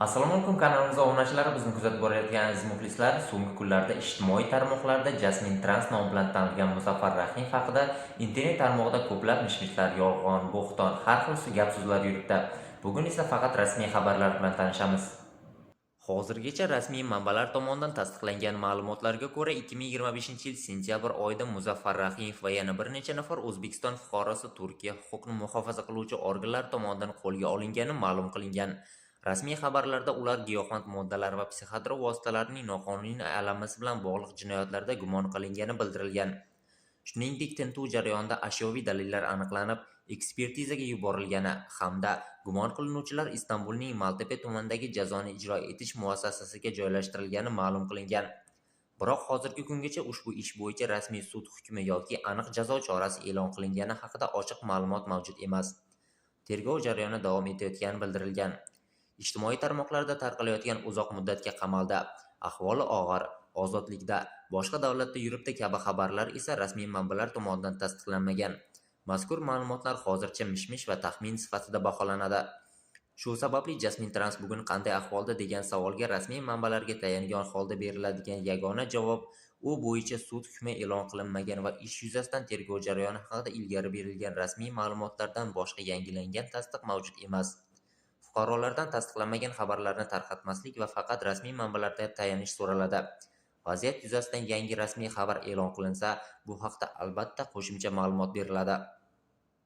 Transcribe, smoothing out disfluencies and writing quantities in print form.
Assalomu alaykum, kanalimizga obunachilari, bizni kuzatib borayotgan aziz muxlislar, so'nggi kunlarda ijtimoiy tarmoqlarda Jasmin Trans nomi bilan tanilgan Muzaffar Rahimov haqida internet tarmog'ida ko'plab mish-mishlar, yolg'on, bo'xton, har xil gap-so'zlar yuribdi. Bugun esa faqat rasmiy xabarlar bilan tanishamiz. Hozirgacha rasmiy manbalar tomonidan tasdiqlangan ma'lumotlarga ko'ra, 2025-yil sentyabr oyida Muzaffar Rahimov va yana bir necha nafar O'zbekiston fuqarosi Turkiya huquqni muhofaza qiluvchi organlar tomonidan qo'lga olingani ma'lum qilingan. Rasmiy xabarlarda ular giyohvand moddalar va psixotrop vositalarining noqonuniy aylanmasi bilan bog'liq jinoyatlarda gumon qilingani bildirilgan. Shuningdek, tintuv jarayonida ashyoviy dalillar aniqlanib, ekspertizaga yuborilgani hamda gumon qilinuvchilar Istanbulning Maltepe tumanidagi jazoni ijro etish muassasasiga joylashtirilgani ma'lum qilingan. Biroq hozirgi kungacha ushbu ish bo'yicha rasmiy sud hukmi yoki aniq jazo chorasi e'lon qilingani haqida ochiq ma'lumot mavjud emas. Tergov jarayoni davom etayotgani bildirilgan. Ijtimoiy tarmoqlarda tarqalayotgan uzoq muddatga qamalda, ahvoli og'ir, ozodlikda, boshqa davlatda yuribdi kabi xabarlar esa rasmiy manbalar tomonidan tasdiqlanmagan. Mazkur ma'lumotlar hozircha mish-mish va taxmin sifatida baholanadi. Shu sababli Jasmin Trans bugun qanday ahvolda degan savolga rasmiy manbalarga tayangan holda beriladigan yagona javob u bo'yicha sud hukmi e'lon qilinmagan va ish yuzasidan tergov jarayoni haqida ilgari berilgan rasmiy ma'lumotlardan boshqa yangilangan tasdiq mavjud emas. Fuqarolardan tasdiqlanmagan xabarlarni tarqatmaslik va faqat rasmiy manbalarga tayanish so'raladi. Vaziyat yuzasidan yangi rasmiy xabar e'lon qilinsa, bu haqda albatta qo'shimcha ma'lumot beriladi.